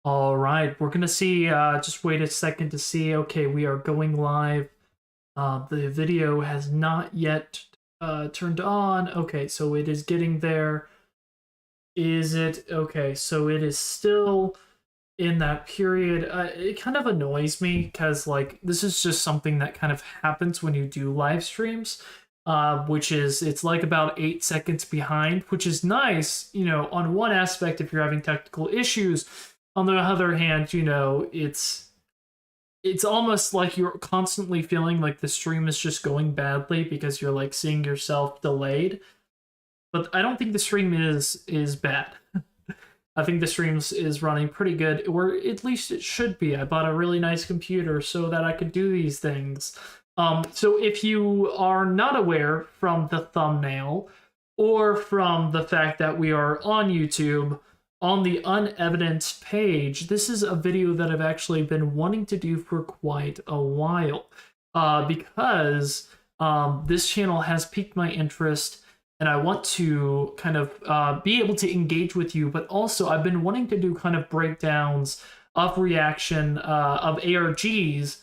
All right, we're gonna see. Just wait a second to see. Okay, we are going live. The video has not yet turned on. Okay, so it is getting there. Is it okay? So it is still in that period. It kind of annoys me because like this is just something that kind of happens when you do live streams. Which is it's like about 8 seconds behind, which is nice, on one aspect if you're having technical issues. On the other hand, it's almost like you're constantly feeling like the stream is just going badly because you're like seeing yourself delayed. But I don't think the stream is bad. I think the stream is running pretty good, or at least it should be. I bought a really nice computer so that I could do these things. So if you are not aware from the thumbnail or from the fact that we are on YouTube, on the Unevidenced page, this is a video that I've actually been wanting to do for quite a while because this channel has piqued my interest and I want to kind of be able to engage with you, but also I've been wanting to do kind of breakdowns of reaction of ARGs,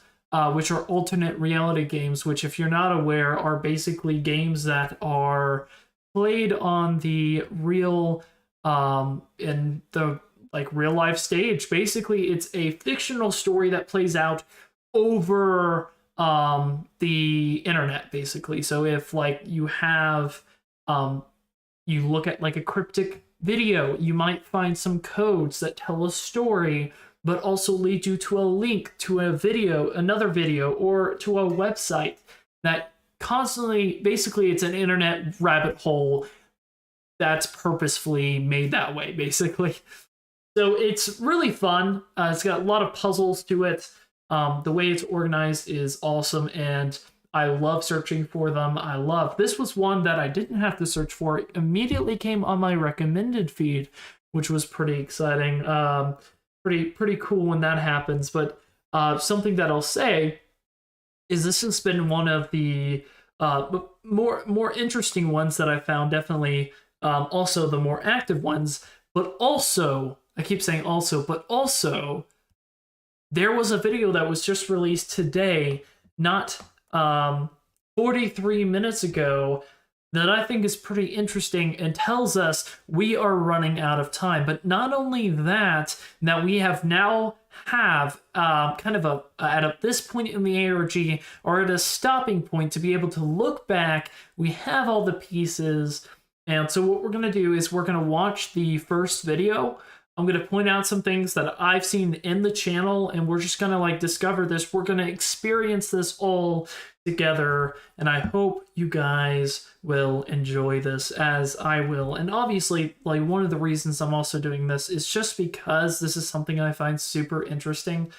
which are alternate reality games, which if you're not aware are basically games that are played on the real in the like real life stage. Basically it's a fictional story that plays out over the internet basically. So if like you look at like a cryptic video, you might find some codes that tell a story but also lead you to a link to a video, another video, or to a website that constantly, basically it's an internet rabbit hole that's purposefully made that way, basically. So it's really fun. It's got a lot of puzzles to it. The way it's organized is awesome, and I love searching for them. This was one that I didn't have to search for. It immediately came on my recommended feed, which was pretty exciting. Pretty cool when that happens. But something that I'll say is this has been one of the more interesting ones that I found. Definitely, also the more active ones. But also, I keep saying also, but also, there was a video that was just released today, not 43 minutes ago, that I think is pretty interesting and tells us we are running out of time. But not only that, that we have now kind of at this point in the ARG, or at a stopping point to be able to look back. We have all the pieces. And so what we're going to do is we're going to watch the first video. I'm going to point out some things that I've seen in the channel, and we're just going to like discover this. We're going to experience this all together, and I hope you guys will enjoy this as I will. And obviously, like, one of the reasons I'm also doing this is just because this is something I find super interesting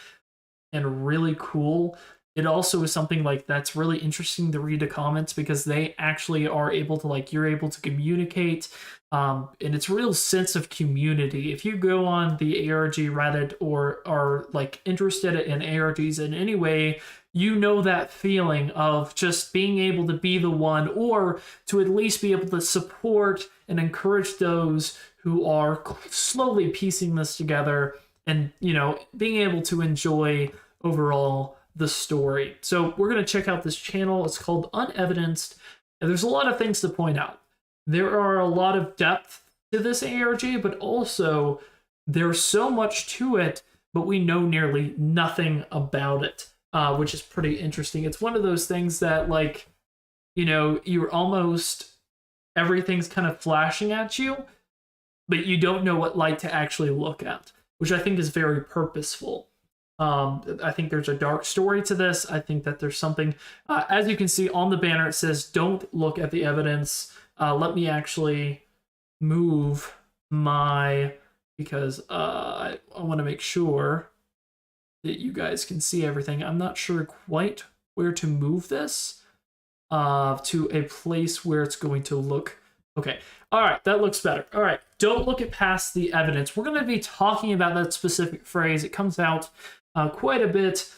and really cool. It also is something like that's really interesting to read the comments because they actually are able to like, you're able to communicate, and it's a real sense of community. If you go on the ARG Reddit or are like interested in ARGs in any way, you know that feeling of just being able to be the one, or to at least be able to support and encourage those who are slowly piecing this together, and being able to enjoy overall the story. So we're going to check out this channel. It's called Unevidenced, and there's a lot of things to point out. There are a lot of depth to this ARG, but also there's so much to it, but we know nearly nothing about it, which is pretty interesting. It's one of those things that, like, you're almost, everything's kind of flashing at you, but you don't know what light to actually look at, which I think is very purposeful. I think there's a dark story to this. I think that there's something, as you can see on the banner, it says, don't look at the evidence. Let me actually move because I want to make sure that you guys can see everything. I'm not sure quite where to move this to a place where it's going to look. Okay. All right. That looks better. All right. Don't look at past the evidence. We're going to be talking about that specific phrase. It comes out quite a bit,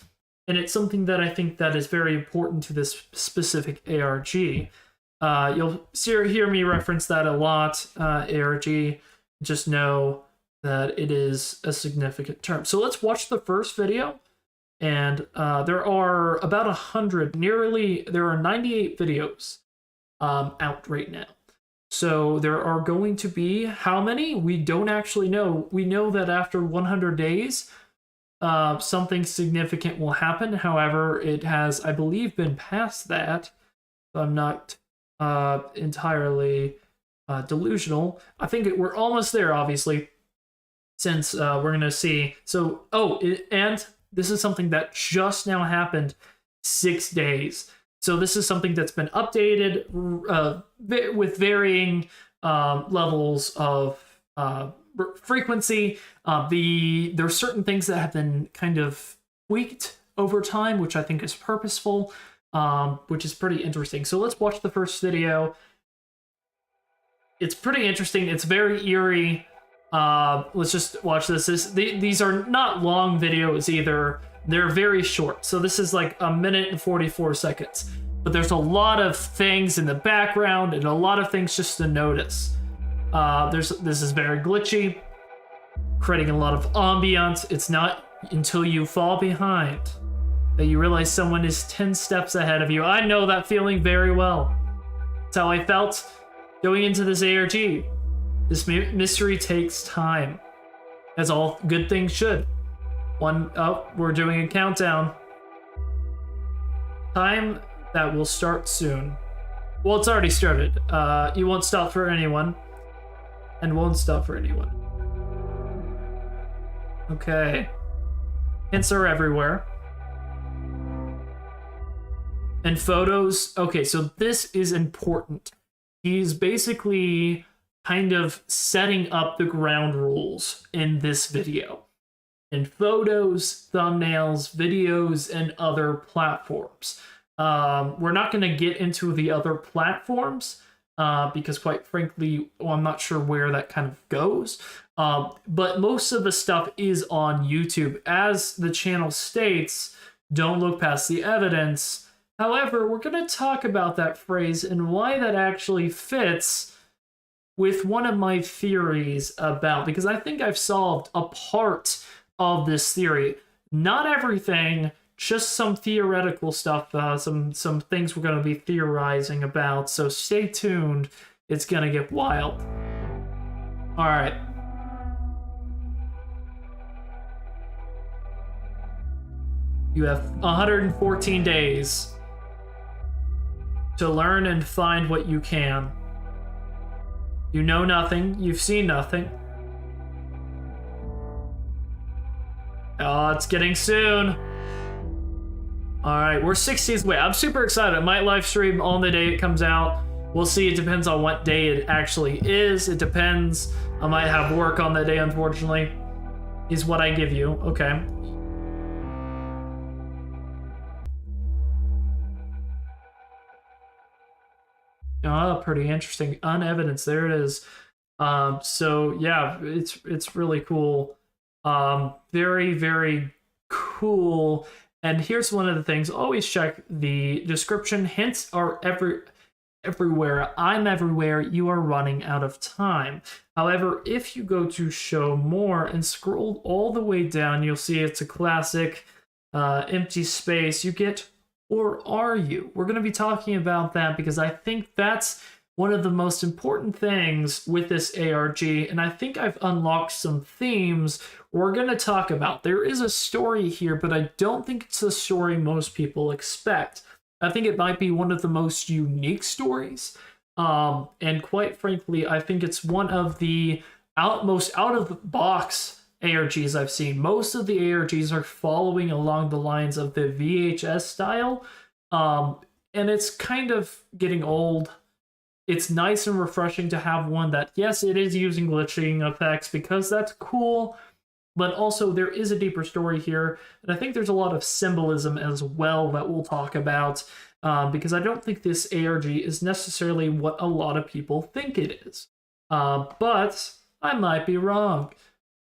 and it's something that I think that is very important to this specific ARG. You'll hear me reference that a lot. ARG, just know that it is a significant term. So let's watch the first video. And there are about 100, there are 98 videos out right now. So there are going to be, how many? We don't actually know. We know that after 100 days, something significant will happen. However, it has, I believe, been past that. I'm not entirely delusional. I think we're almost there, obviously, since we're going to see. So, and this is something that just now happened 6 days. So this is something that's been updated with varying levels of frequency. There's certain things that have been kind of tweaked over time, which I think is purposeful, which is pretty interesting. So let's watch the first video. It's pretty interesting. It's very eerie. Let's just watch this. These are not long videos either. They're very short. So this is like 1 minute and 44 seconds. But there's a lot of things in the background and a lot of things just to notice. This is very glitchy, creating a lot of ambiance. It's not until you fall behind that you realize someone is 10 steps ahead of you. I know that feeling very well. That's how I felt going into this ARG. This mystery takes time, as all good things should. We're doing a countdown. Time that will start soon. Well, it's already started. You won't stop for anyone. And won't stop for anyone. Okay. Hints are everywhere. And photos. Okay, so this is important. He's basically kind of setting up the ground rules in this video. In photos, thumbnails, videos, and other platforms. We're not going to get into the other platforms because, quite frankly, I'm not sure where that kind of goes. But most of the stuff is on YouTube. As the channel states, don't look past the evidence. However, we're going to talk about that phrase and why that actually fits with one of my theories about, because I think I've solved a part of this theory. Not everything, just some theoretical stuff, some things we're going to be theorizing about. So stay tuned. It's going to get wild. All right. You have 114 days to learn and find what you can. You know nothing. You've seen nothing. Oh, it's getting soon. All right, we're 6 days away. I'm super excited. I might live stream on the day it comes out. We'll see. It depends on what day it actually is. It depends. I might have work on that day, unfortunately. Is what I give you. Okay. Oh, pretty interesting. Unevidenced. There it is. So yeah, it's really cool. Very, very cool. And here's one of the things. Always check the description. Hints are everywhere. I'm everywhere. You are running out of time. However, if you go to show more and scroll all the way down, you'll see it's a classic empty space. You get, or are you? We're going to be talking about that because I think that's one of the most important things with this ARG, and I think I've unlocked some themes we're going to talk about. There is a story here, but I don't think it's a story most people expect. I think it might be one of the most unique stories, and quite frankly, I think it's one of the most out-of-the-box ARGs I've seen. Most of the ARGs are following along the lines of the VHS style, and it's kind of getting old. It's nice and refreshing to have one that, yes, it is using glitching effects because that's cool, but also there is a deeper story here, and I think there's a lot of symbolism as well that we'll talk about, because I don't think this ARG is necessarily what a lot of people think it is. But I might be wrong.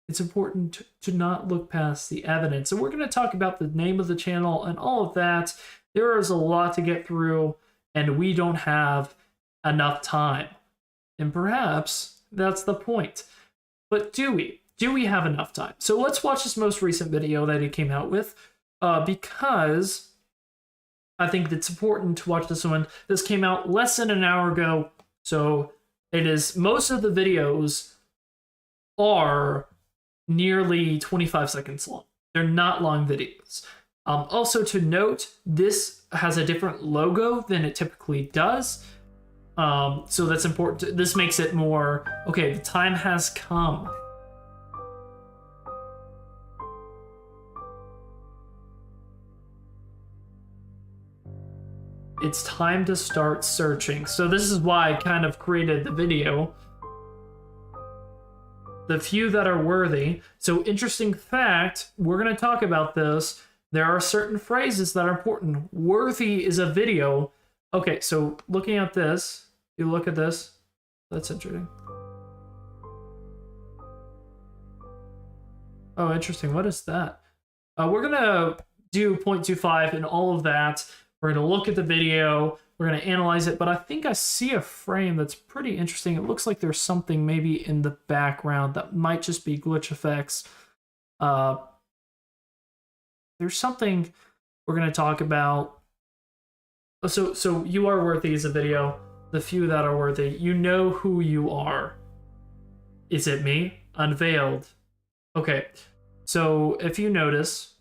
It's important to not look past the evidence. And we're going to talk about the name of the channel and all of that. There is a lot to get through, and we don't have enough time. And perhaps that's the point. But do we? do we have enough time? So let's watch this most recent video that he came out with, because I think it's important to watch this one. This came out less than an hour ago, so it is, most of the videos are nearly 25 seconds long. They're not long videos. Also to note, this has a different logo than it typically does. So that's important. This makes it more, okay, the time has come. It's time to start searching. So this is why I kind of created the video. The few that are worthy. So interesting fact, we're going to talk about this. There are certain phrases that are important. Worthy is a video. Okay, so looking at this, you look at this, that's interesting. Oh, interesting. What is that? We're going to do 0.25 and all of that. We're going to look at the video. We're going to analyze it, but I think I see a frame that's pretty interesting. It looks like there's something maybe in the background that might just be glitch effects. There's something we're going to talk about. So you are worthy is a video. The few that are worthy, you know who you are. Is it me? Unveiled. Okay, so if you notice,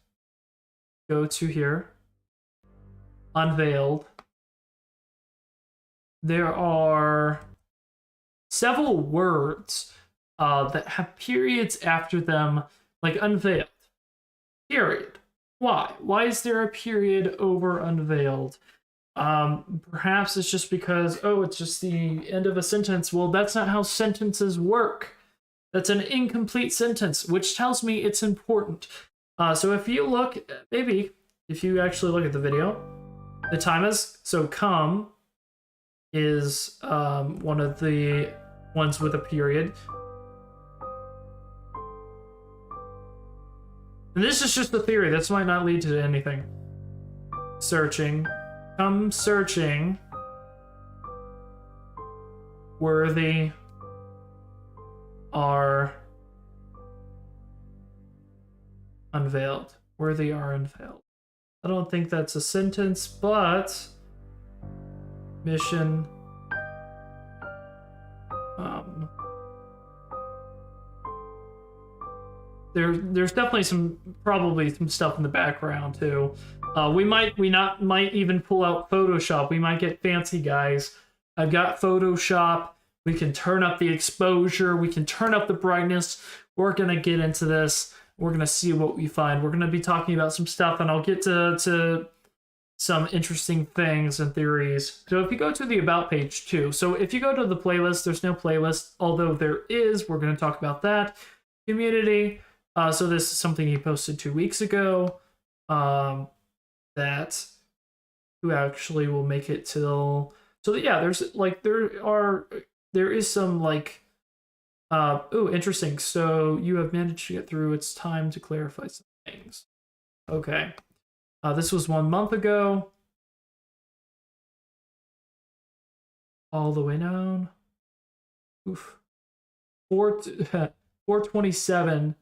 go to here. Unveiled. There are several words that have periods after them, like unveiled. Period. Why? Why is there a period over unveiled? Perhaps it's just because, oh, it's just the end of a sentence. Well, that's not how sentences work. That's an incomplete sentence, which tells me it's important. So if you look, maybe if you actually look at the video, the time is, so come is one of the ones with a period. And this is just a theory. This might not lead to anything. Searching. Come searching. Worthy are unveiled. Worthy are unveiled. I don't think that's a sentence, but mission. There's definitely probably some stuff in the background too. We might even pull out Photoshop. We might get fancy, guys. I've got Photoshop. We can turn up the exposure. We can turn up the brightness. We're gonna get into this. We're gonna see what we find. We're gonna be talking about some stuff, and I'll get to some interesting things and theories. So if you go to the About page too, so if you go to the playlist, there's no playlist, although there is. We're gonna talk about that. Community. So this is something he posted 2 weeks ago. That who actually will make it till. So yeah, there's like there is some like. Oh, interesting. So you have managed to get through. It's time to clarify some things. Okay. This was 1 month ago. All the way down. Oof. 427.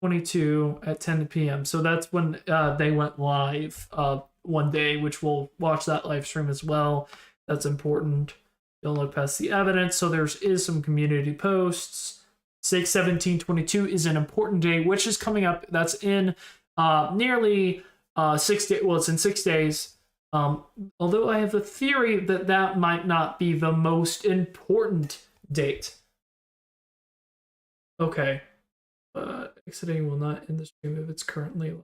22 at 10 p.m. So that's when they went live one day, which we'll watch that live stream as well. That's important. Don't look past the evidence. So there is some community posts. 6/17/22 is an important day, which is coming up. That's in nearly 6 days. Well, it's in 6 days. Although I have a theory that that might not be the most important date. Okay. Exiting will not end the stream if it's currently live.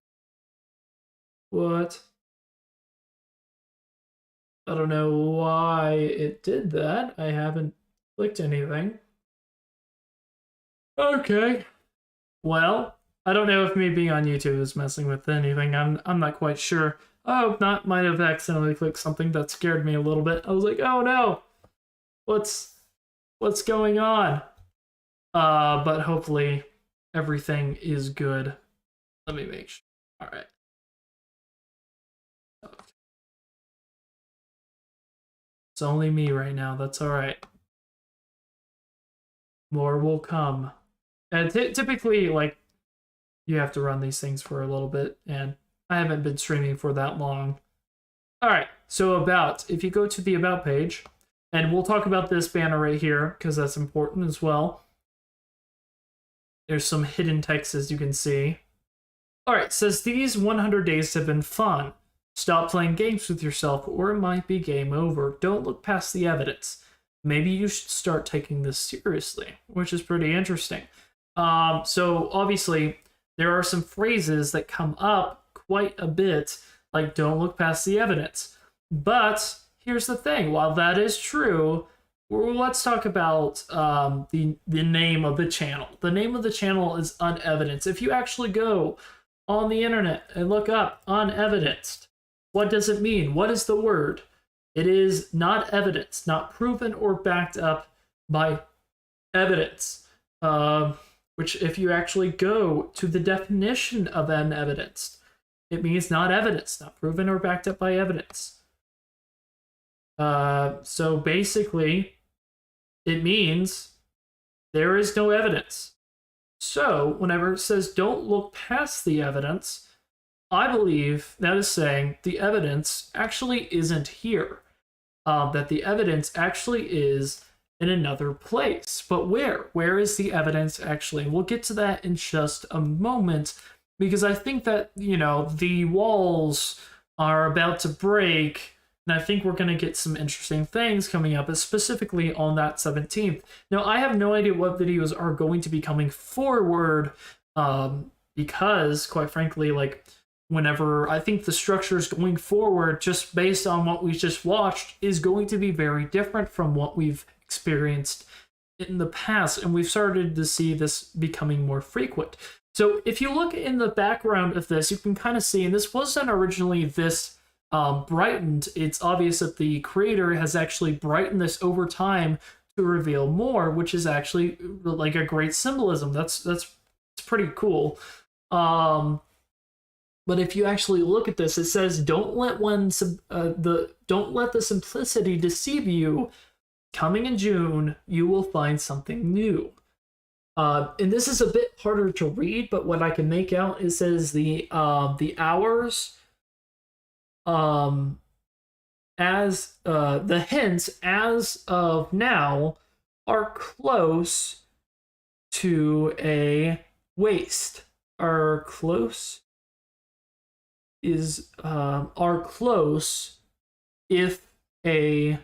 What? I don't know why it did that. I haven't clicked anything. Okay. Well, I don't know if me being on YouTube is messing with anything. I'm not quite sure. Oh, might have accidentally clicked something that scared me a little bit. I was like, oh no. What's going on? But hopefully everything is good. Let me make sure. All right. Okay. It's only me right now. That's all right. More will come. And typically, like, you have to run these things for a little bit, and I haven't been streaming for that long. All right, so about, if you go to the about page, and we'll talk about this banner right here because that's important as well. There's some hidden text, as you can see. All right, says these 100 days have been fun. Stop playing games with yourself or it might be game over. Don't look past the evidence. Maybe you should start taking this seriously, which is pretty interesting. So obviously there are some phrases that come up quite a bit, like don't look past the evidence. But here's the thing, while that is true, let's talk about the name of the channel. The name of the channel is Unevidenced. If you actually go on the internet and look up Unevidenced, what does it mean? What is the word? It is not evidence, not proven or backed up by evidence. Which if you actually go to the definition of unevidenced, it means not evidence, not proven or backed up by evidence. So basically, it means there is no evidence. So whenever it says don't look past the evidence, I believe that is saying the evidence actually isn't here. That the evidence actually is in another place. But where? Where is the evidence actually? We'll get to that in just a moment, because I think that, you know, the walls are about to break, and I think we're going to get some interesting things coming up, specifically on that 17th. Now, I have no idea what videos are going to be coming forward, because, quite frankly, like, whenever I think the structures going forward, just based on what we just watched, is going to be very different from what we've experienced in the past, and we've started to see this becoming more frequent. So if you look in the background of this, you can kind of see, and this wasn't originally this brightened, it's obvious that the creator has actually brightened this over time to reveal more, which is actually like a great symbolism. That's pretty cool. But if you actually look at this, it says, "Don't let the simplicity deceive you. Coming in June, you will find something new." And this is a bit harder to read, but what I can make out, it says the hours, as the hints as of now are close to a waste. Are close if a,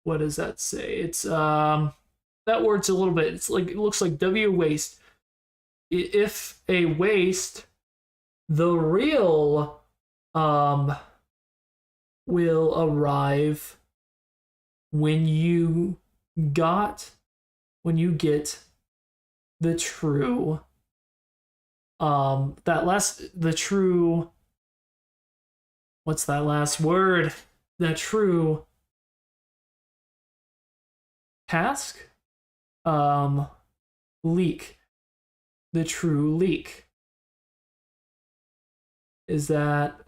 what does that say? It's that word's a little bit, it's like, it looks like W waste. If a waste, the real will arrive when you get the true what's that last word? The true task? Leak. The true leak. Is that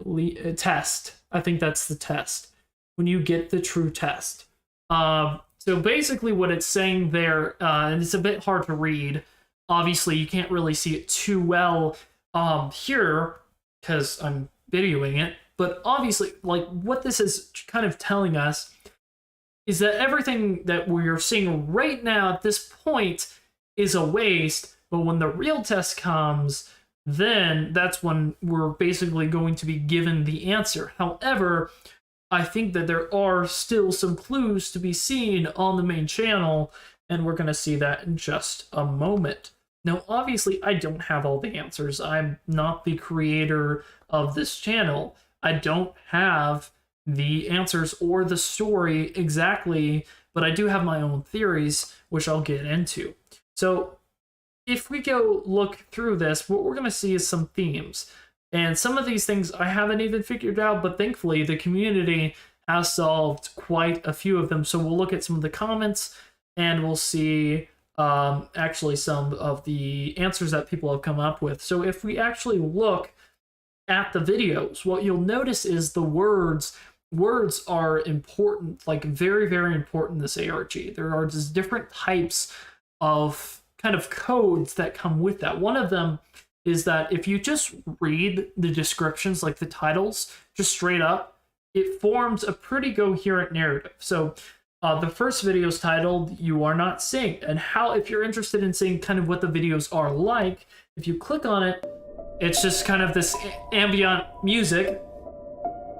test? I think that's the test. When you get the true test. So basically what it's saying there, and it's a bit hard to read. Obviously, you can't really see it too well here because I'm videoing it. But obviously, like, what this is kind of telling us is that everything that we're seeing right now at this point is a waste. But when the real test comes, then that's when we're basically going to be given the answer. However, I think that there are still some clues to be seen on the main channel, and we're going to see that in just a moment. Now, obviously, I don't have all the answers. I'm not the creator of this channel. I don't have the answers or the story exactly, but I do have my own theories, which I'll get into. So if we go look through this, what we're going to see is some themes. And some of these things I haven't even figured out, but thankfully the community has solved quite a few of them. So we'll look at some of the comments and we'll see actually some of the answers that people have come up with. So if we actually look at the videos, what you'll notice is the words are important, like very, very important in this ARG. There are just different types of kind of codes that come with that. One of them is that if you just read the descriptions, like the titles, just straight up, it forms a pretty coherent narrative. So the first video is titled "You Are Not Seeing," and if you're interested in seeing kind of what the videos are like, if you click on it, it's just kind of this ambient music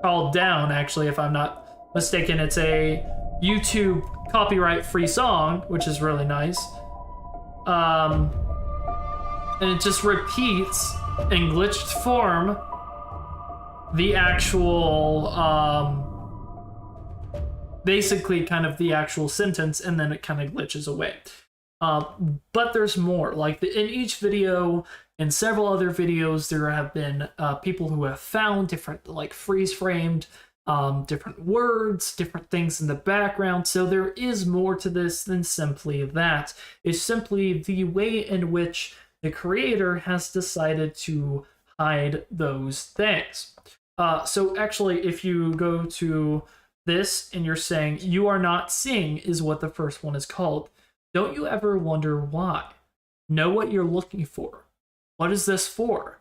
called "Down," actually, if I'm not mistaken. It's a YouTube copyright-free song, which is really nice. And it just repeats in glitched form the actual, basically kind of the actual sentence, and then it kind of glitches away. But there's more. Like in each video, in several other videos, there have been people who have found different, like, freeze-framed different words, different things in the background. So there is more to this than simply that. It's simply the way in which the creator has decided to hide those things. So actually, if you go to this and you're saying "You Are Not Seeing" is what the first one is called, don't you ever wonder why? Know what you're looking for. What is this for?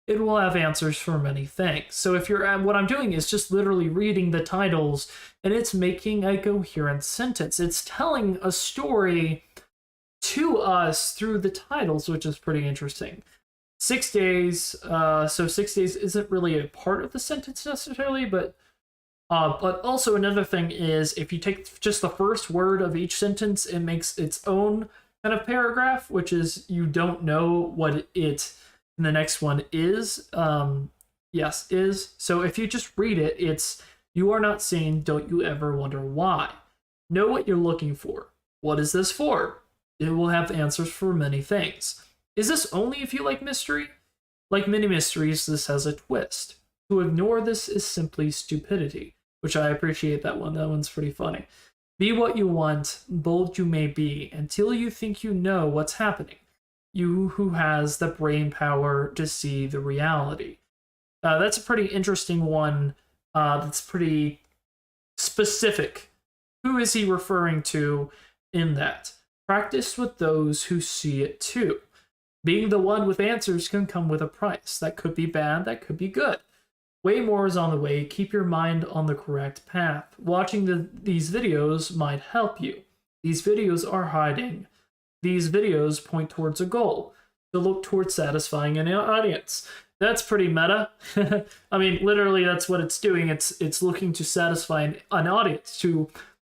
It will have answers for many things. So if you're, what I'm doing is just literally reading the titles, and it's making a coherent sentence. It's telling a story to us through the titles, which is pretty interesting. 6 days, so 6 days isn't really a part of the sentence necessarily, but also another thing is, if you take just the first word of each sentence, it makes its own kind of paragraph, which is you don't know what it in the next one is. Yes, is. So if you just read it, it's "You are not seeing, don't you ever wonder why. Know what you're looking for. What is this for?" It will have answers for many things. Is this only if you like mystery? Like many mysteries, this has a twist. To ignore this is simply stupidity, which I appreciate that one. That one's pretty funny. Be what you want, bold you may be, until you think you know what's happening. You who has the brain power to see the reality. That's a pretty interesting one. That's pretty specific. Who is he referring to in that? Practice with those who see it too. Being the one with answers can come with a price. That could be bad, that could be good. Way more is on the way. Keep your mind on the correct path. Watching these videos might help you. These videos are hiding. These videos point towards a goal. To look towards satisfying an audience. That's pretty meta. I mean, literally, that's what it's doing. It's looking to satisfy an audience.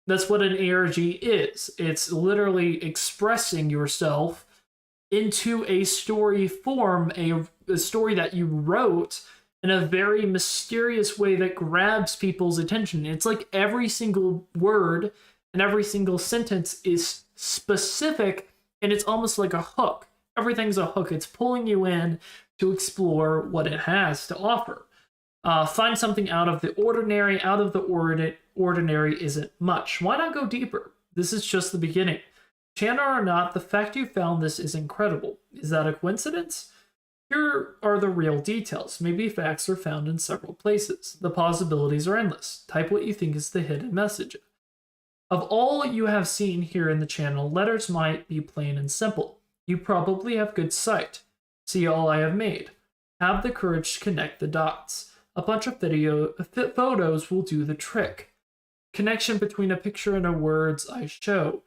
That's what an ARG is. It's literally expressing yourself into a story form, a story that you wrote in a very mysterious way that grabs people's attention. It's like every single word and every single sentence is specific, and it's almost like a hook. Everything's a hook. It's pulling you in to explore what it has to offer. Find something out of the ordinary. Out of the ordinary isn't much. Why not go deeper? This is just the beginning. Channel or not, the fact you found this is incredible. Is that a coincidence? Here are the real details. Maybe facts are found in several places. The possibilities are endless. Type what you think is the hidden message. Of all you have seen here in the channel, letters might be plain and simple. You probably have good sight. See all I have made. Have the courage to connect the dots. A bunch of photos will do the trick. Connection between a picture and the words I show.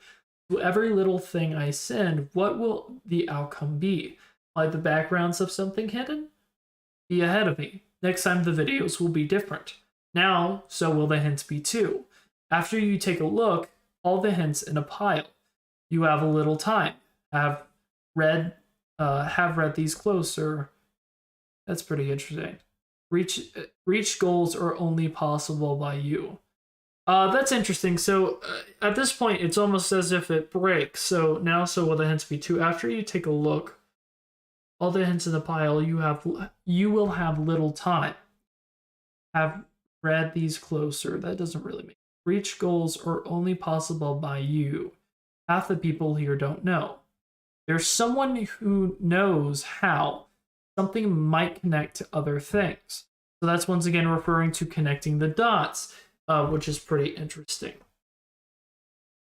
To every little thing I send, what will the outcome be? Like the backgrounds of something hidden? Be ahead of me. Next time the videos will be different. Now, so will the hints be too. After you take a look, all the hints in a pile. You have a little time. Have read these closer. That's pretty interesting. Reach goals are only possible by you. That's interesting. So at this point, it's almost as if it breaks. So now, so will the hints be too? After you take a look, all the hints in the pile, you will have little time. Have read these closer. That doesn't really make. Reach goals are only possible by you. Half the people here don't know. There's someone who knows how something might connect to other things. So that's once again referring to connecting the dots, which is pretty interesting.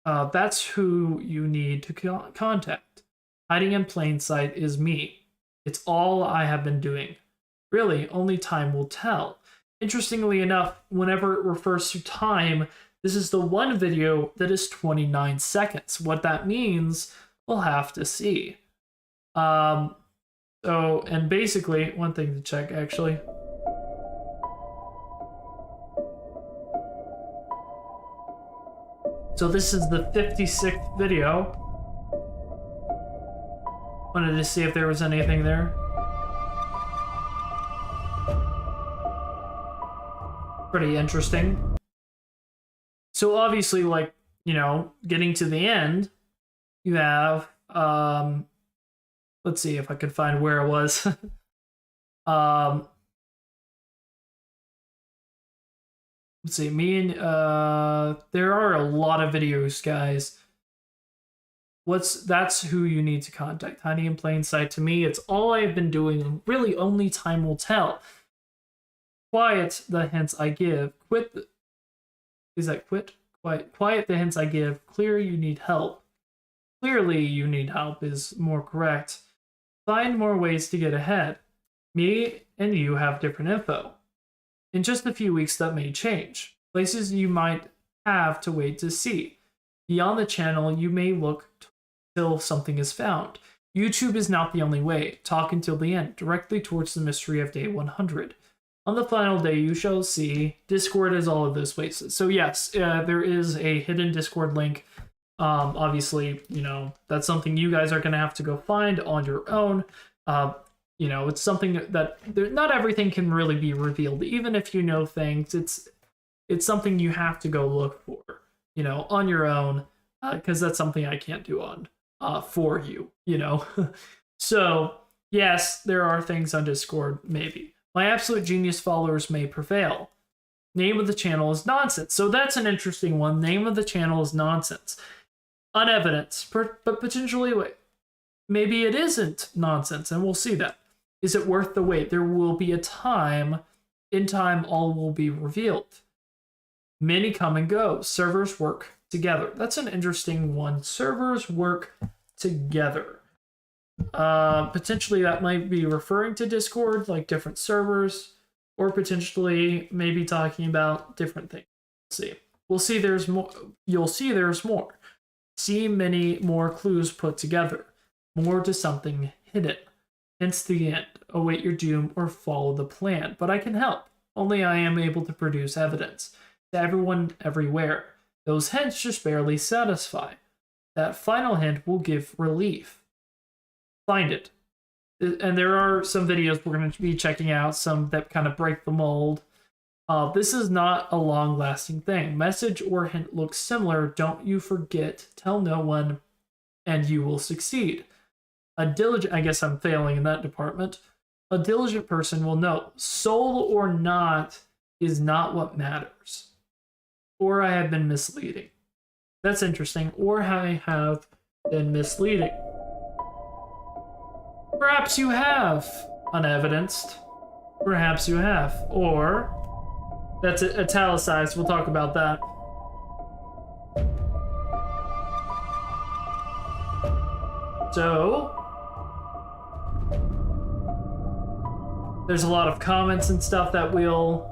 That's who you need to contact. Hiding in plain sight is me. It's all I have been doing. Really, only time will tell. Interestingly enough, whenever it refers to time, this is the one video that is 29 seconds. What that means, we'll have to see. And basically, one thing to check actually. So this is the 56th video. Wanted to see if there was anything there. Pretty interesting. So obviously, like, you know, getting to the end, you have, let's see if I could find where it was. Let's see, there are a lot of videos, guys. That's who you need to contact. Hiding in plain sight. To me, it's all I've been doing, and really only time will tell. Quiet the hints I give. Is that quit? Quiet the hints I give. Clear you need help. Clearly you need help is more correct. Find more ways to get ahead. Me and you have different info. In just a few weeks that may change. Places you might have to wait to see. Beyond the channel you may look till something is found. YouTube is not the only way. Talk until the end, directly towards the mystery of day 100. On the final day, you shall see. Discord is all of those places. So yes, there is a hidden Discord link. Obviously, you know, that's something you guys are going to have to go find on your own. You know, it's something that not everything can really be revealed. Even if you know things, it's something you have to go look for, you know, on your own, because that's something I can't do on for you, you know. So yes, there are things on Discord, maybe. My absolute genius followers may prevail. Name of the channel is nonsense. So that's an interesting one. Name of the channel is nonsense. Unevidenced, but potentially, wait, maybe it isn't nonsense, and we'll see that. Is it worth the wait? There will be a time. In time, all will be revealed. Many come and go. Servers work together. That's an interesting one. Servers work together. Potentially that might be referring to Discord, like different servers, or potentially maybe talking about different things. Let's see. We'll see there's more. You'll see there's more. See many more clues put together. More to something hidden. Hence the end. Await your doom or follow the plan. But I can help. Only I am able to produce evidence. To everyone, everywhere. Those hints just barely satisfy. That final hint will give relief. Find it. And there are some videos we're going to be checking out, some that kind of break the mold. This is not a long-lasting thing. Message or hint looks similar. Don't you forget. Tell no one, and you will succeed. A diligent, I guess I'm failing in that department. A diligent person will know. Soul or not is not what matters. Or I have been misleading. That's interesting. Or I have been misleading. Perhaps you have, unevidenced. Perhaps you have. Or, that's italicized, we'll talk about that. So, there's a lot of comments and stuff that we'll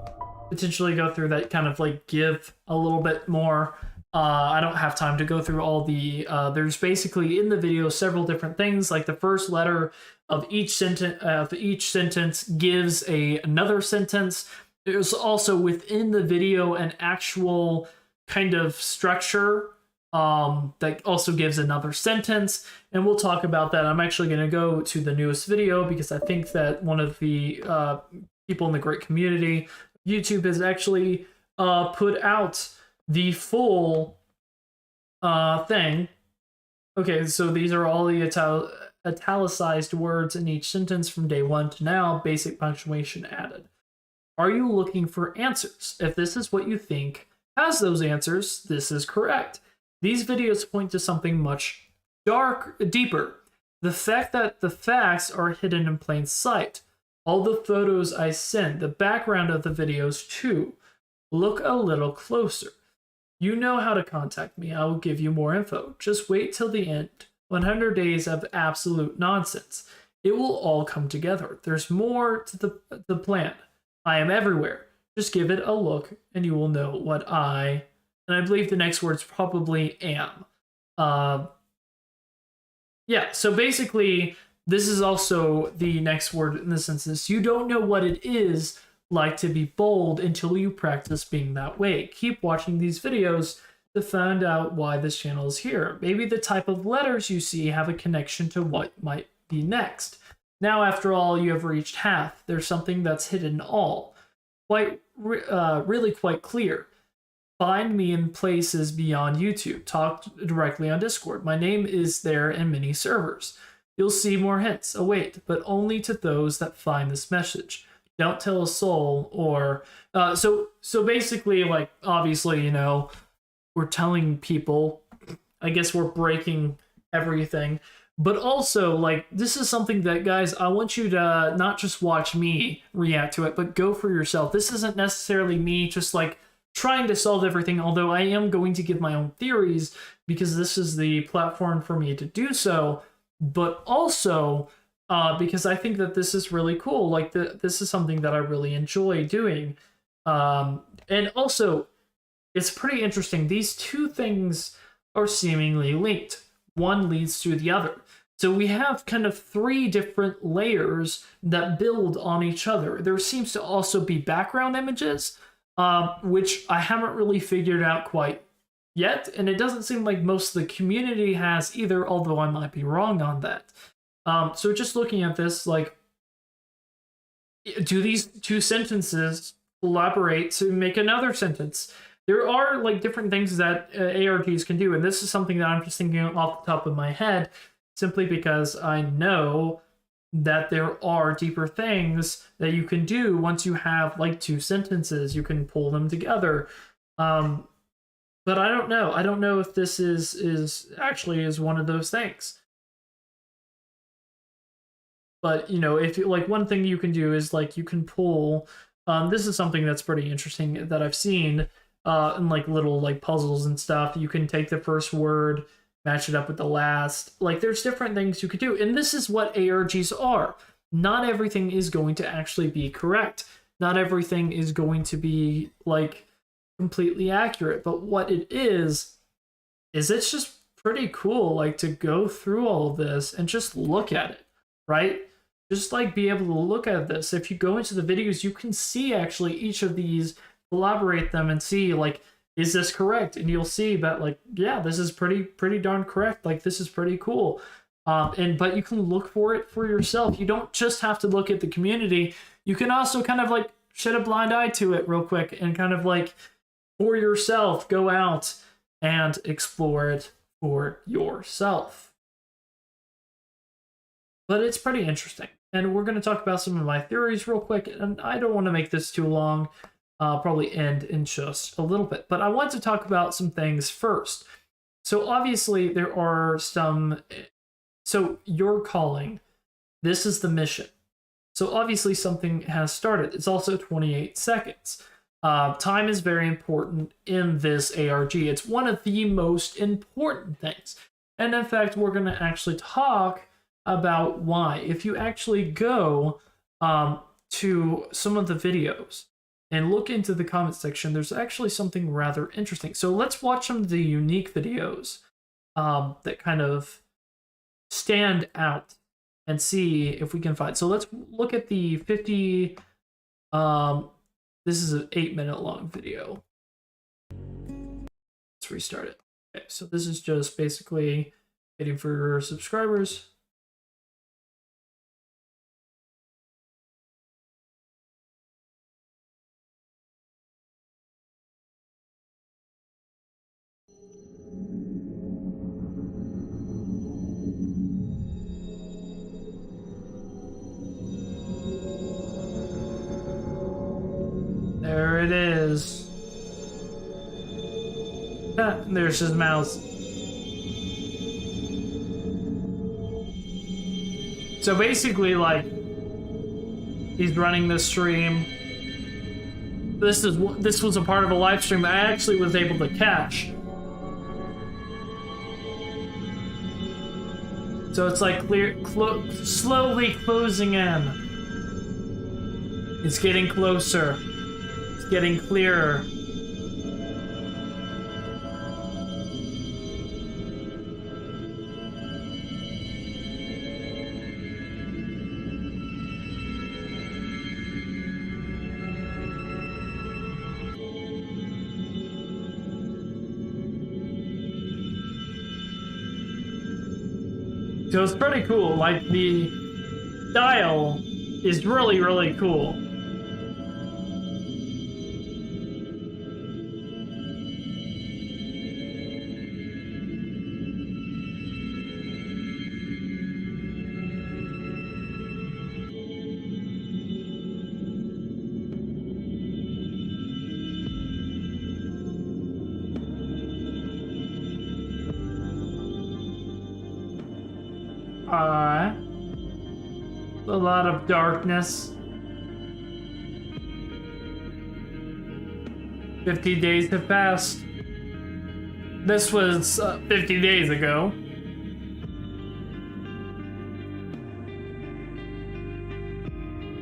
potentially go through that kind of like give a little bit more. I don't have time to go through all the, there's basically in the video several different things, like the first letter of each sentence gives another sentence. There's also within the video an actual kind of structure that also gives another sentence, and we'll talk about that. I'm actually going to go to the newest video because I think that one of the people in the great community, YouTube, has actually put out the full thing. Okay, so these are all the italicized words in each sentence from day 1 to now, basic punctuation added. Are you looking for answers? If this is what you think has those answers, this is correct. These videos point to something much deeper. The fact that the facts are hidden in plain sight. All the photos I send, the background of the videos too. Look a little closer. You know how to contact me. I will give you more info. Just wait till the end. 100 days of absolute nonsense. It will all come together. There's more to the plan. I am everywhere. Just give it a look and you will know what and I believe the next word's probably am. Yeah, so basically, this is also the next word in the sentence. You don't know what it is like to be bold until you practice being that way. Keep watching these videos to find out why this channel is here. Maybe the type of letters you see have a connection to what might be next. Now, after all, you have reached half. There's something that's hidden all. Really quite clear. Find me in places beyond YouTube. Talk directly on Discord. My name is there in many servers. You'll see more hints await, but only to those that find this message. Don't tell a soul or... So basically, like, obviously, you know, we're telling people, I guess we're breaking everything. But also, like, this is something that, guys, I want you to not just watch me react to it, but go for yourself. This isn't necessarily me just, like, trying to solve everything, although I am going to give my own theories because this is the platform for me to do so, but also because I think that this is really cool. Like, this is something that I really enjoy doing. And also, it's pretty interesting. These two things are seemingly linked. One leads to the other. So we have kind of three different layers that build on each other. There seems to also be background images, which I haven't really figured out quite yet. And it doesn't seem like most of the community has either, although I might be wrong on that. So just looking at this, like, do these two sentences collaborate to make another sentence? There are, like, different things that ARGs can do, and this is something that I'm just thinking off the top of my head, simply because I know that there are deeper things that you can do once you have, like, two sentences. You can pull them together. But I don't know. I don't know if this is actually one of those things. But, you know, if you, like, one thing you can do is, like, you can pull... this is something that's pretty interesting that I've seen in, like, little, like, puzzles and stuff. You can take the first word, match it up with the last. Like, there's different things you could do. And this is what ARGs are. Not everything is going to actually be correct. Not everything is going to be, like, completely accurate. But what it is it's just pretty cool, like, to go through all of this and just look at it, right? Just, like, be able to look at this. If you go into the videos, you can see actually each of these, collaborate them and see, like, is this correct? And you'll see that, like, yeah, this is pretty darn correct. Like, this is pretty cool. But you can look for it for yourself. You don't just have to look at the community. You can also kind of, like, shed a blind eye to it real quick and kind of, like, for yourself, go out and explore it for yourself. But it's pretty interesting. And we're going to talk about some of my theories real quick. And I don't want to make this too long. I'll probably end in just a little bit. But I want to talk about some things first. So obviously there are some... So your calling, this is the mission. So obviously something has started. It's also 28 seconds. Time is very important in this ARG. It's one of the most important things. And in fact, we're going to actually talk about why. If you actually go to some of the videos and look into the comment section, there's actually something rather interesting. So let's watch some of the unique videos that kind of stand out and see if we can find. So let's look at the 50, this is an 8-minute long video. Let's restart it. Okay, so this is just basically waiting for subscribers. There it is. Ah, there's his mouse. So basically, like, he's running the stream. This was a part of a live stream I actually was able to catch. So it's like slowly closing in. It's getting closer. It's getting clearer. So it's pretty cool. Like, the dial is really, really cool. A lot of darkness. 50 days have passed. This was 50 days ago.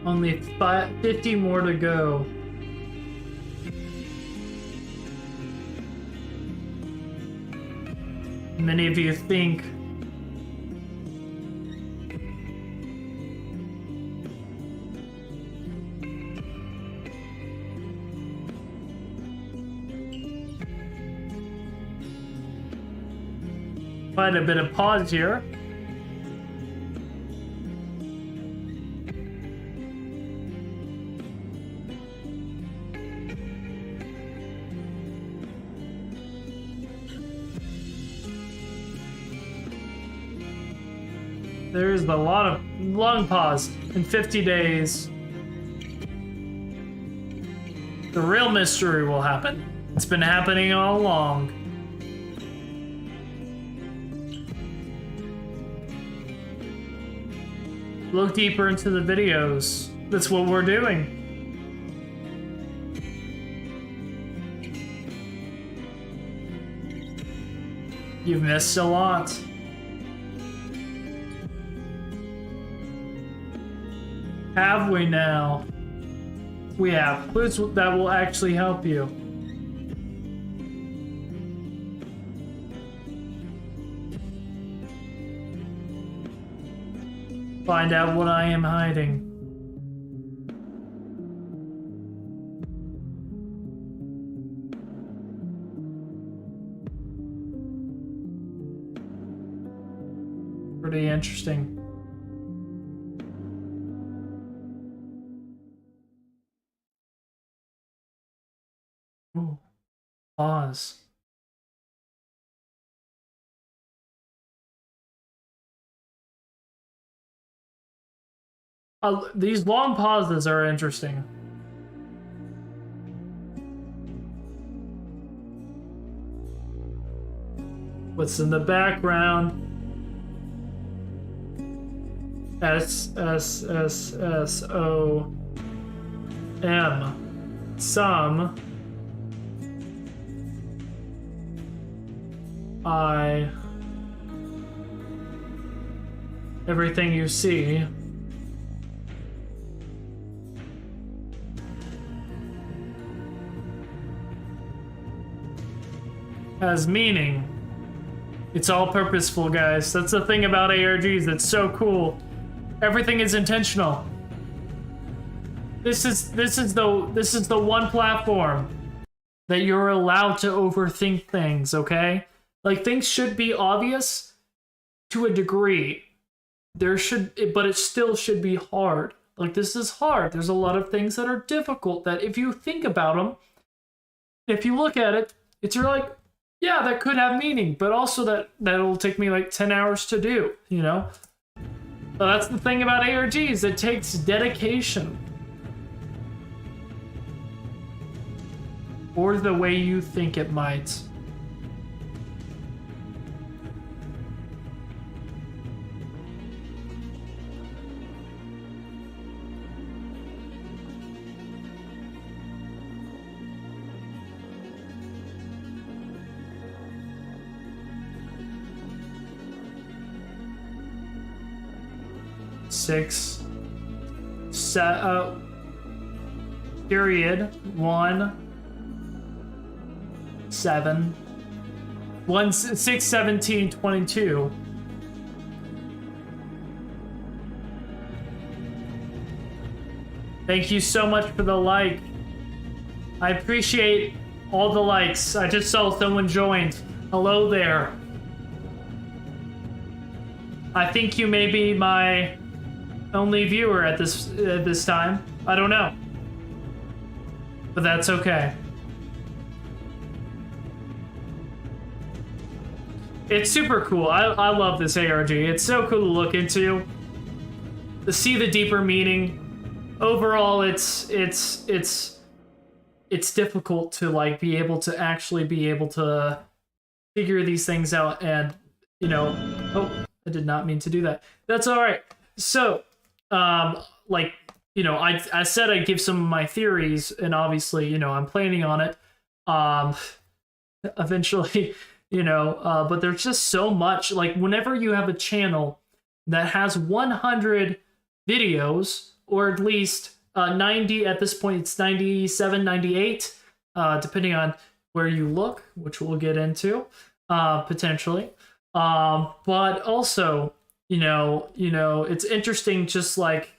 Only 50 more to go. Many of you think quite a bit of pause here. There's a lot of long pause in 50 days. The real mystery will happen. It's been happening all along. Look deeper into the videos. That's what we're doing. You've missed a lot. Have we now? We have clues that will actually help you. Find out what I am hiding. Pretty interesting. Ooh. Pause. These long pauses are interesting. What's in the background? S-S-S-S-O-M. Some. I. Everything you see. Has meaning. It's all purposeful, guys. That's the thing about ARGs that's so cool. Everything is intentional. This is the one platform that you're allowed to overthink things, okay? Like, things should be obvious to a degree. But it still should be hard. Like, this is hard. There's a lot of things that are difficult that if you think about them, if you look at it, it's like, yeah, that could have meaning, but also that'll take me like 10 hours to do, you know? So that's the thing about ARGs, it takes dedication. Or the way you think it might. 6 period 1 7 1 6 17 22. Thank you so much for the like. I appreciate all the likes. I just saw someone joined. Hello there. I think you may be my only viewer at this time. I don't know. But that's okay. It's super cool. I love this ARG. It's so cool to look into. To see the deeper meaning. Overall, it's difficult to like be able to actually be able to figure these things out, and you know, oh, I did not mean to do that. That's all right. So, like, you know, I said I'd give some of my theories, and obviously, you know, I'm planning on it, eventually, you know, but there's just so much. Like, whenever you have a channel that has 100 videos, or at least 90, at this point it's 97, 98, depending on where you look, which we'll get into potentially. But also, you know, it's interesting, just like,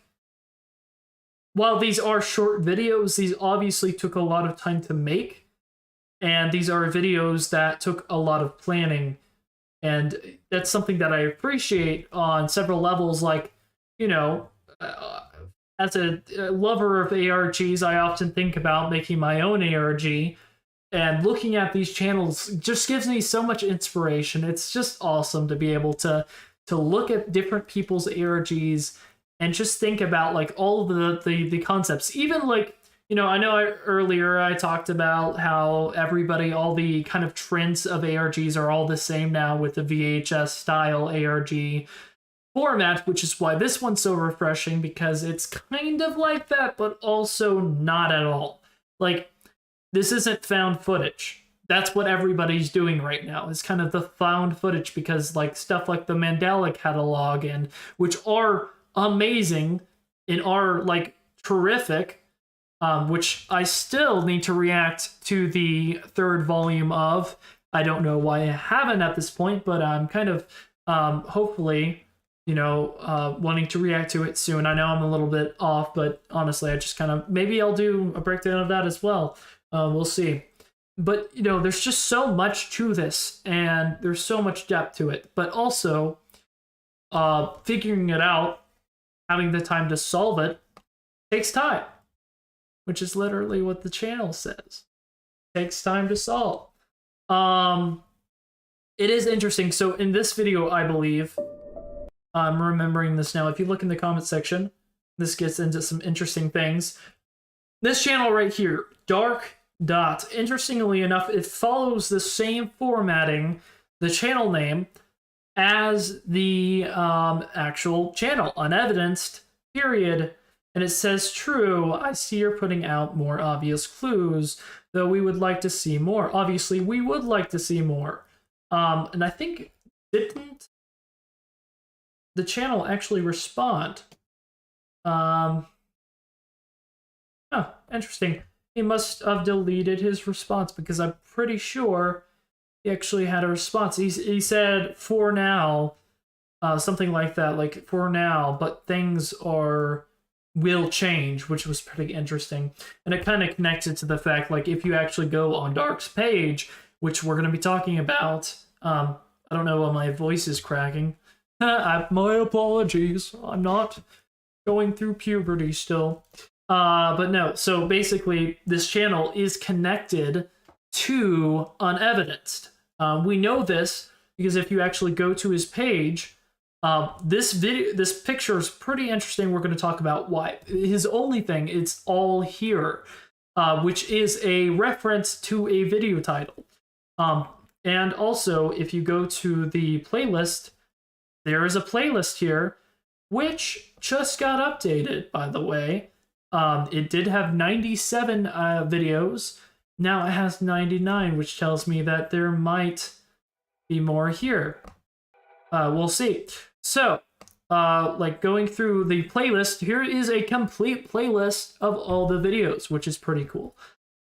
while these are short videos, these obviously took a lot of time to make, and these are videos that took a lot of planning, and that's something that I appreciate on several levels. Like, you know, as a lover of ARGs, I often think about making my own ARG, and looking at these channels just gives me so much inspiration. It's just awesome to be able to look at different people's ARGs and just think about like all of the concepts. Even like, you know, I know earlier I talked about how everybody, all the kind of trends of ARGs are all the same now with the VHS style ARG format, which is why this one's so refreshing, because it's kind of like that, but also not at all. Like, this isn't found footage. That's what everybody's doing right now. It's kind of the found footage, because like stuff like the Mandela catalog, and which are amazing and are like terrific, which I still need to react to the third volume of. I don't know why I haven't at this point, but I'm kind of hopefully, you know, wanting to react to it soon. I know I'm a little bit off, but honestly, I just kind of, maybe I'll do a breakdown of that as well. We'll see. But, you know, there's just so much to this, and there's so much depth to it. But also, figuring it out, having the time to solve it, takes time. Which is literally what the channel says. Takes time to solve. It is interesting. So in this video, I believe, I'm remembering this now. If you look in the comment section, this gets into some interesting things. This channel right here, Dark Dot, interestingly enough, it follows the same formatting, the channel name, as the actual channel, Unevidenced, period. And it says, true, I see you're putting out more obvious clues, though we would like to see more. Obviously, we would like to see more. And I think, didn't the channel actually respond? Oh, interesting. He must have deleted his response, because I'm pretty sure he actually had a response. He said, for now, something like that, like, for now, but things will change, which was pretty interesting. And it kind of connected to the fact, like, if you actually go on Dark's page, which we're going to be talking about, I don't know why my voice is cracking. My apologies. I'm not going through puberty still. But no, so basically this channel is connected to Unevidenced. We know this because if you actually go to his page, this picture is pretty interesting. We're going to talk about why. His only thing, it's all here, which is a reference to a video title. And also, if you go to the playlist, there is a playlist here, which just got updated, by the way. It did have 97 videos. Now it has 99, which tells me that there might be more here. We'll see. So, like going through the playlist, here is a complete playlist of all the videos, which is pretty cool.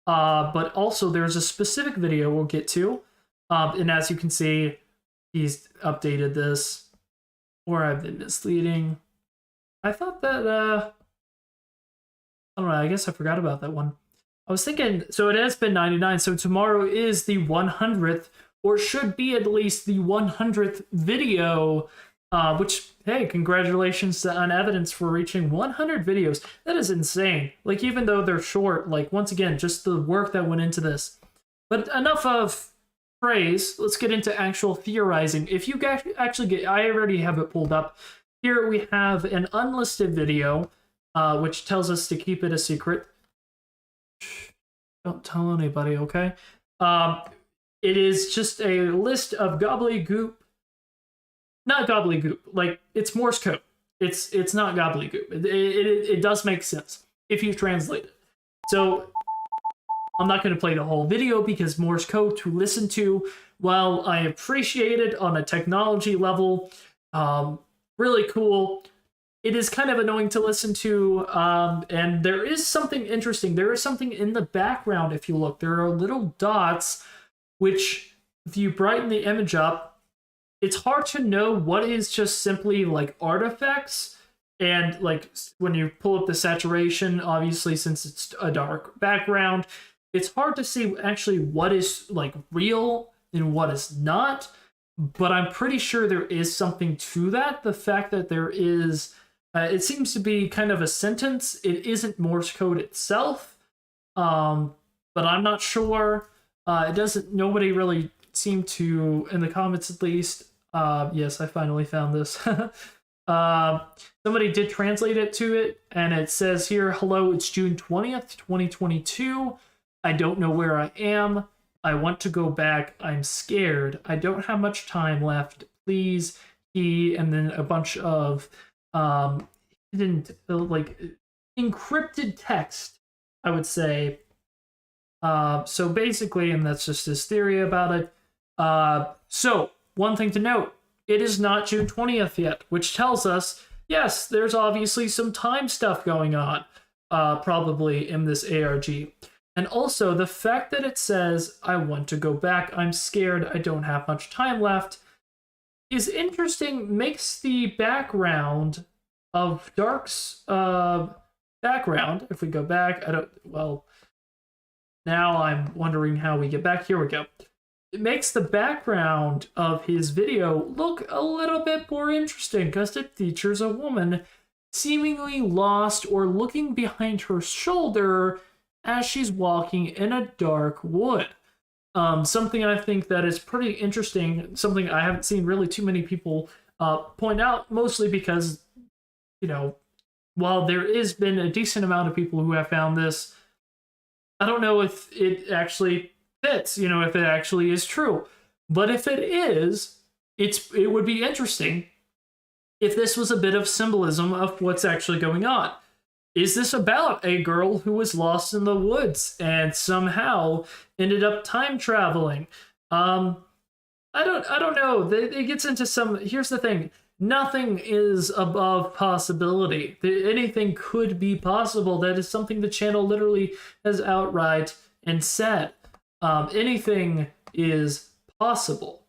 But also there's a specific video we'll get to. And as you can see, he's updated this, or I've been misleading. I thought that, I don't know, I guess I forgot about that one. I was thinking, so it has been 99, so tomorrow is the 100th, or should be at least the 100th video, which, hey, congratulations to Unevidenced for reaching 100 videos. That is insane. Like, even though they're short, like, once again, just the work that went into this. But enough of praise, let's get into actual theorizing. If you actually get, I already have it pulled up. Here we have an unlisted video, which tells us to keep it a secret. Don't tell anybody, okay? It is just a list of gobbledygook. Not gobbledygook, like, it's Morse code. It's not gobbledygook. It does make sense if you translate it. So I'm not going to play the whole video because Morse code to listen to, while I appreciate it on a technology level, really cool, it is kind of annoying to listen to, and there is something interesting. There is something in the background, if you look. There are little dots, which, if you brighten the image up, it's hard to know what is just simply, like, artifacts. And, like, when you pull up the saturation, obviously, since it's a dark background, it's hard to see actually what is, like, real and what is not. But I'm pretty sure there is something to that. The fact that there is... it seems to be kind of a sentence. It isn't Morse code itself, but I'm not sure. It doesn't. Nobody really seemed to, in the comments at least. Yes, I finally found this. Somebody did translate it to it, and it says here, "Hello, it's June 20th, 2022. I don't know where I am. I want to go back. I'm scared. I don't have much time left. Please." And then a bunch of hidden, like, encrypted text, I would say. So basically, and that's just his theory about it. So one thing to note, it is not June 20th yet, which tells us, yes, there's obviously some time stuff going on, probably in this ARG. And also the fact that it says, "I want to go back. I'm scared. I don't have much time left," is interesting. Makes the background of Dark's background, if we go back, now I'm wondering how we get back. Here we go. It makes the background of his video look a little bit more interesting because it features a woman seemingly lost or looking behind her shoulder as she's walking in a dark wood. Something I think that is pretty interesting, something I haven't seen really too many people point out, mostly because, you know, while there has been a decent amount of people who have found this, I don't know if it actually fits, you know, if it actually is true. But if it is, it would be interesting if this was a bit of symbolism of what's actually going on. Is this about a girl who was lost in the woods and somehow ended up time traveling? I don't know. It gets into some... Here's the thing. Nothing is above possibility. Anything could be possible. That is something the channel literally has outright and said. Anything is possible.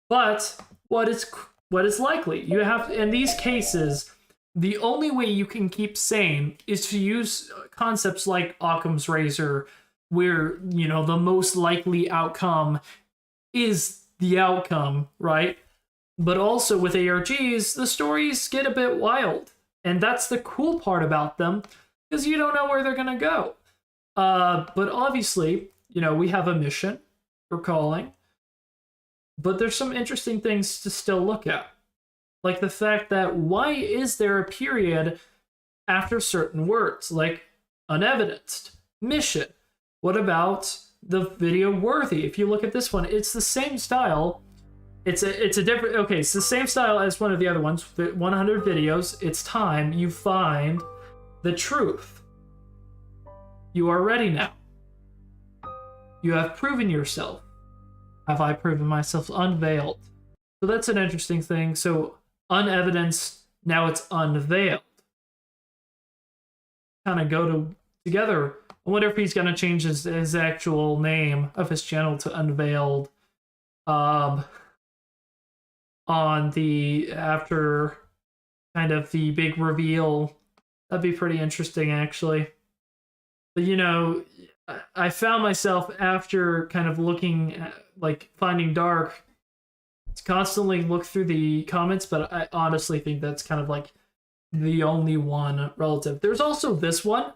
But what is likely? You have, in these cases, the only way you can keep sane is to use concepts like Occam's razor, where, you know, the most likely outcome is the outcome, right? But also with ARGs, the stories get a bit wild. And that's the cool part about them, because you don't know where they're going to go. But obviously, you know, we have a mission we're calling. But there's some interesting things to still look at. Like the fact that why is there a period after certain words, like unevidenced, mission? What about the video worthy? If you look at this one, it's the same style. It's a different, okay, it's the same style as one of the other ones, 100 videos. It's time you find the truth. You are ready now. You have proven yourself. Have I proven myself? Unveiled. So that's an interesting thing. So unevidenced now it's unveiled. Kind of go together. I wonder if he's going to change his actual name of his channel to Unveiled on the after kind of the big reveal. That'd be pretty interesting, actually. But, you know, I found myself after kind of looking at, like, Finding Dark to constantly look through the comments, but I honestly think that's kind of like the only one relative. There's also this one,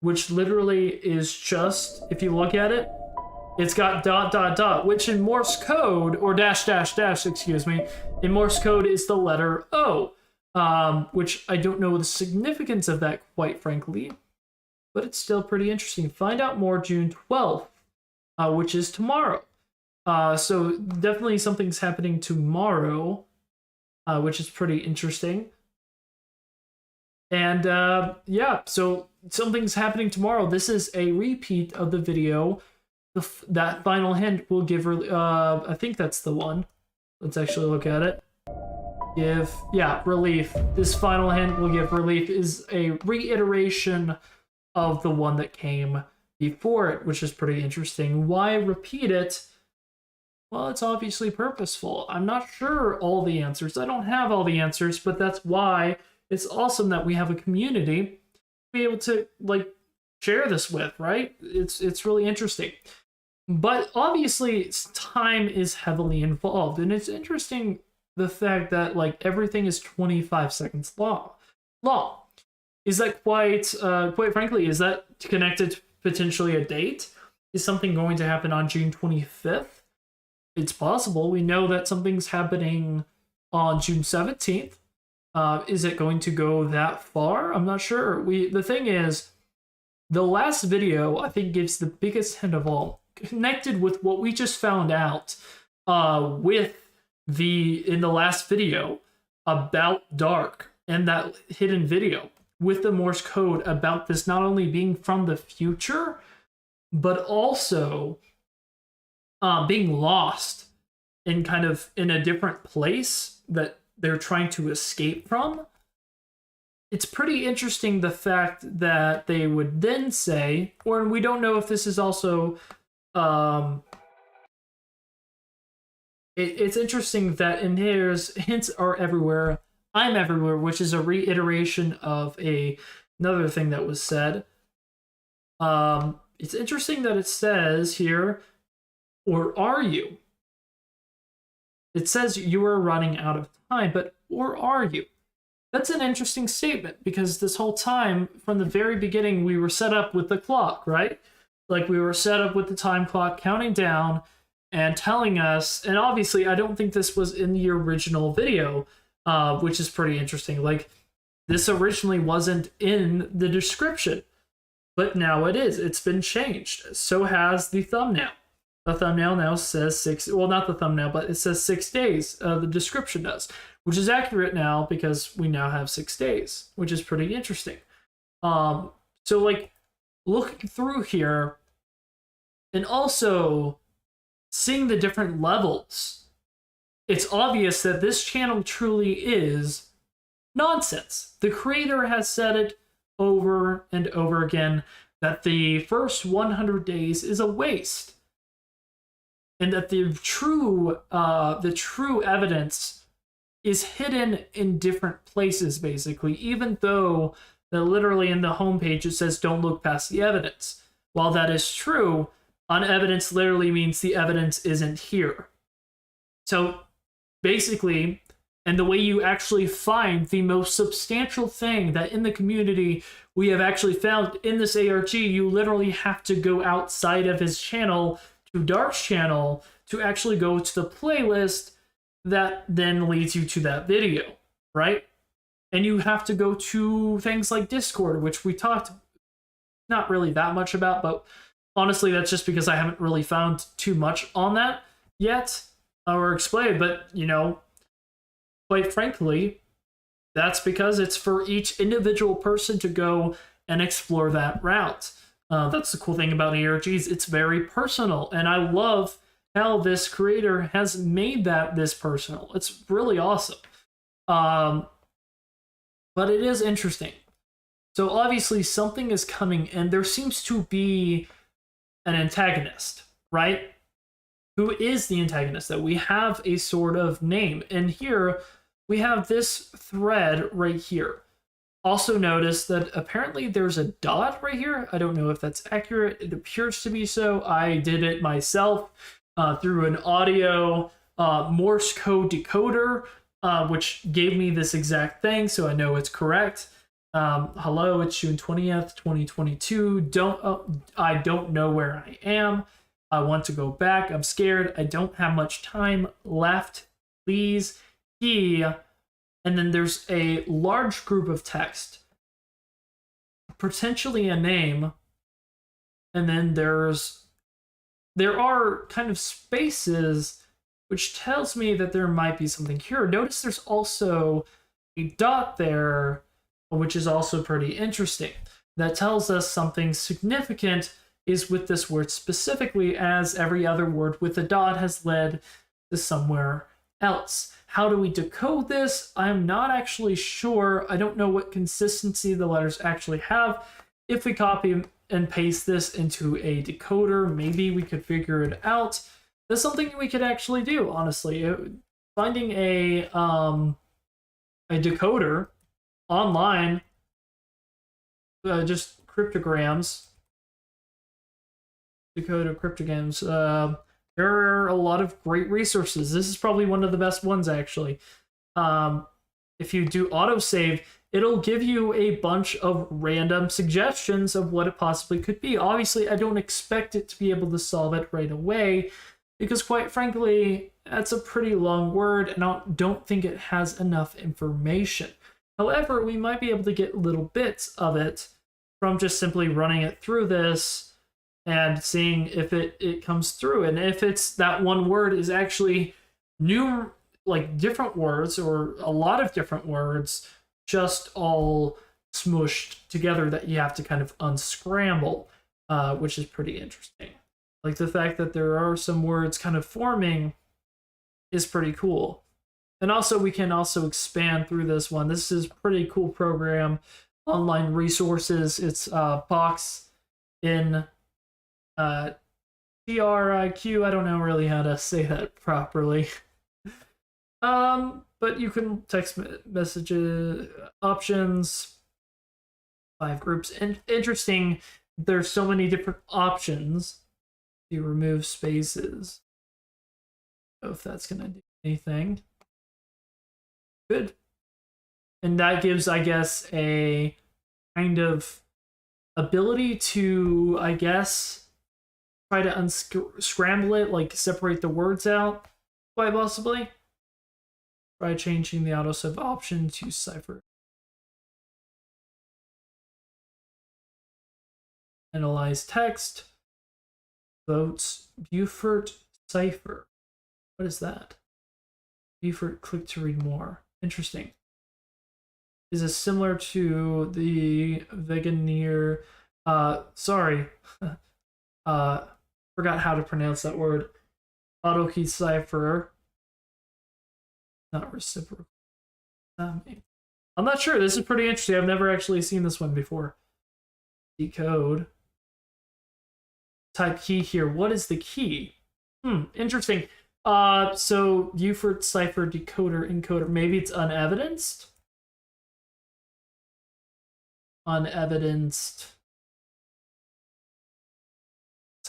which literally is just, if you look at it, it's got ... which in Morse code, or dash, excuse me, in Morse code is the letter O, which I don't know the significance of that, quite frankly, but it's still pretty interesting. Find out more June 12th, which is tomorrow. So definitely something's happening tomorrow, which is pretty interesting. And yeah, so something's happening tomorrow. This is a repeat of the video. That final hint will give, I think that's the one. Let's actually look at it. Relief. This final hint will give relief is a reiteration of the one that came before it, which is pretty interesting. Why repeat it? Well, it's obviously purposeful. I'm not sure all the answers. I don't have all the answers, but that's why it's awesome that we have a community to be able to, like, share this with, right? It's really interesting. But obviously, time is heavily involved, and it's interesting the fact that, like, everything is 25 seconds long. Is that quite frankly, is that connected to potentially a date? Is something going to happen on June 25th? It's possible. We know that something's happening on June 17th. Is it going to go that far? I'm not sure. The thing is, the last video, I think, gives the biggest hint of all, connected with what we just found out in the last video about Dark, and that hidden video with the Morse code about this not only being from the future, but also being lost in kind of in a different place that they're trying to escape from. It's pretty interesting the fact that they would then say, or we don't know if this is also, it's interesting that in here's hints are everywhere, I'm everywhere, which is a reiteration of another thing that was said. It's interesting that it says here, or are you? It says you are running out of time, but or are you? That's an interesting statement, because this whole time, from the very beginning, we were set up with the clock, right? Like, we were set up with the time clock counting down and telling us, and obviously I don't think this was in the original video, which is pretty interesting. Like, this originally wasn't in the description, but now it is. It's been changed. So has the thumbnail. The thumbnail now says well, not the thumbnail, but it says 6 days. The description does, which is accurate now because we now have 6 days, which is pretty interesting. So, like, looking through here and also seeing the different levels, it's obvious that this channel truly is nonsense. The creator has said it over and over again that the first 100 days is a waste, and that the true evidence is hidden in different places, basically, even though literally in the homepage it says don't look past the evidence. While that is true, unevidence literally means the evidence isn't here. So basically, and the way you actually find the most substantial thing that in the community we have actually found in this ARG, you literally have to go outside of his channel to Dark's channel to actually go to the playlist that then leads you to that video, right? And you have to go to things like Discord, which we talked not really that much about, but honestly, that's just because I haven't really found too much on that yet or explained. But, you know, quite frankly, that's because it's for each individual person to go and explore that route. That's the cool thing about ARGs. It's very personal, and I love how this creator has made that this personal. It's really awesome. But it is interesting. So obviously something is coming, and there seems to be an antagonist, right? Who is the antagonist? That we have a sort of name. And here we have this thread right here. Also notice that apparently there's a dot right here. I don't know if that's accurate. It appears to be so. I did it myself through an audio Morse code decoder, which gave me this exact thing, so I know it's correct. Hello, it's June 20th, 2022. I don't know where I am. I want to go back. I'm scared. I don't have much time left. Please, and then there's a large group of text, potentially a name, and then there are kind of spaces, which tells me that there might be something here. Notice there's also a dot there, which is also pretty interesting. That tells us something significant is with this word specifically, as every other word with a dot has led to somewhere else. How do we decode this? I'm not actually sure. I don't know what consistency the letters actually have. If we copy and paste this into a decoder, maybe we could figure it out. That's something we could actually do, honestly. Finding a decoder online, just cryptograms, decoder cryptograms. There are a lot of great resources. This is probably one of the best ones, actually. If you do autosave, it'll give you a bunch of random suggestions of what it possibly could be. Obviously, I don't expect it to be able to solve it right away, because quite frankly, that's a pretty long word, and I don't think it has enough information. However, we might be able to get little bits of it from just simply running it through this and seeing if it comes through. And if it's that one word is actually new, like different words, or a lot of different words, just all smooshed together that you have to kind of unscramble, which is pretty interesting. Like the fact that there are some words kind of forming is pretty cool. And also we can also expand through this one. This is a pretty cool program, online resources. It's Box in TRIQ. I don't know really how to say that properly. But you can text messages, options, 5 groups. And interesting, there's so many different options. You remove spaces. I don't know if that's gonna do anything. Good. And that gives, I guess, a kind of ability to, I guess, try to unscramble it, like separate the words out, quite possibly. Try changing the autosave option to cipher. Analyze text. Votes Beaufort cipher. What is that? Beaufort, click to read more. Interesting. Is this similar to the Veganeer? Sorry. Forgot how to pronounce that word. Autokey cipher. Not reciprocal. I'm not sure. This is pretty interesting. I've never actually seen this one before. Decode. Type key here. What is the key? Interesting. So Beaufort cipher decoder encoder. Maybe it's unevidenced. Unevidenced.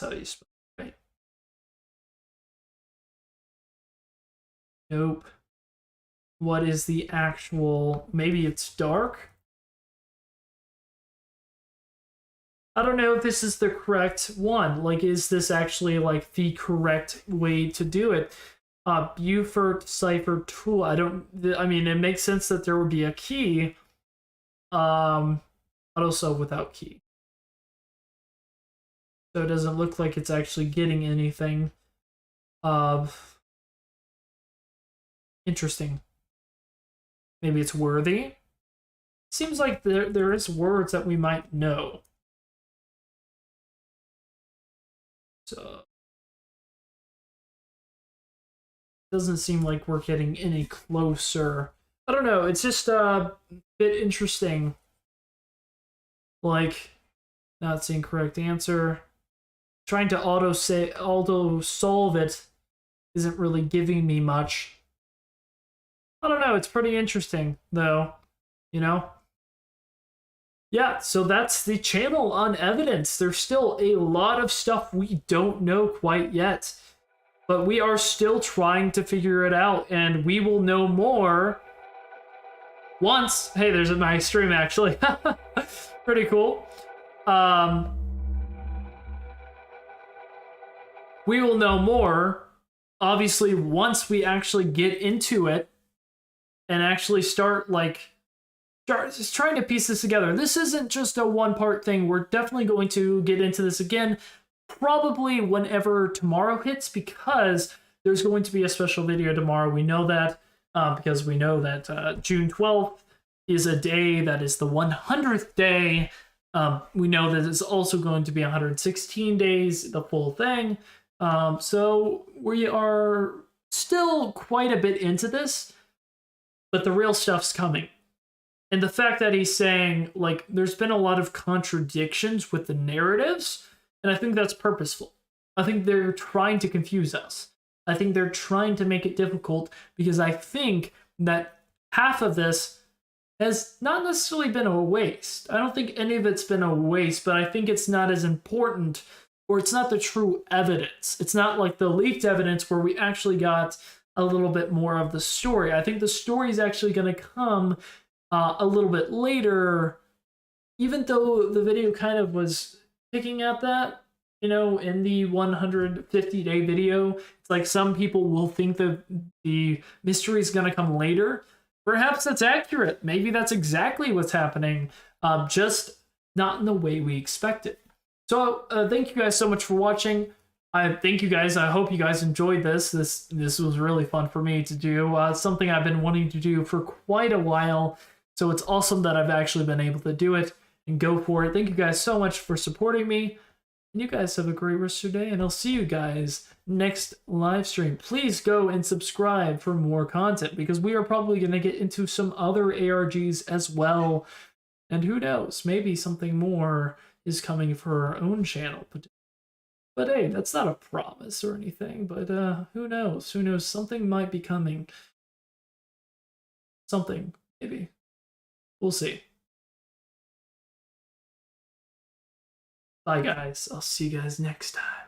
That's how you spell it, right? Nope. What is the actual? Maybe it's dark. I don't know if this is the correct one. Like, is this actually like the correct way to do it? Beaufort cipher tool. I mean, it makes sense that there would be a key. Also without key. So it doesn't look like it's actually getting anything. Interesting. Maybe it's worthy. Seems like there is words that we might know. So doesn't seem like we're getting any closer. I don't know. It's just been bit interesting. Like, not seeing correct answer. Trying to auto solve it isn't really giving me much. I don't know, it's pretty interesting though, you know? Yeah, so that's the channel Unevidenced. There's still a lot of stuff we don't know quite yet, but we are still trying to figure it out, and we will know more once. Hey, there's a nice stream actually. Pretty cool. We will know more, obviously, once we actually get into it and actually start just trying to piece this together. This isn't just a one-part thing. We're definitely going to get into this again, probably whenever tomorrow hits, because there's going to be a special video tomorrow. We know that because we know that June 12th is a day that is the 100th day. We know that it's also going to be 116 days, the full thing. So we are still quite a bit into this, but the real stuff's coming. And the fact that he's saying, like, there's been a lot of contradictions with the narratives, and I think that's purposeful. I think they're trying to confuse us. I think they're trying to make it difficult, because I think that half of this has not necessarily been a waste. I don't think any of it's been a waste, but I think it's not as important, or it's not the true evidence. It's not like the leaked evidence where we actually got a little bit more of the story. I think the story is actually going to come a little bit later, even though the video kind of was picking at that, you know, in the 150-day video. It's like some people will think that the mystery is going to come later. Perhaps that's accurate. Maybe that's exactly what's happening, just not in the way we expected. So thank you guys so much for watching. Thank you guys. I hope you guys enjoyed this. This was really fun for me to do. Something I've been wanting to do for quite a while. So it's awesome that I've actually been able to do it and go for it. Thank you guys so much for supporting me. And you guys have a great rest of your day, and I'll see you guys next live stream. Please go and subscribe for more content, because we are probably going to get into some other ARGs as well. And who knows, maybe something more is coming for our own channel. But hey, that's not a promise or anything, but who knows? Who knows? Something might be coming. Something, maybe. We'll see. Bye, guys. I'll see you guys next time.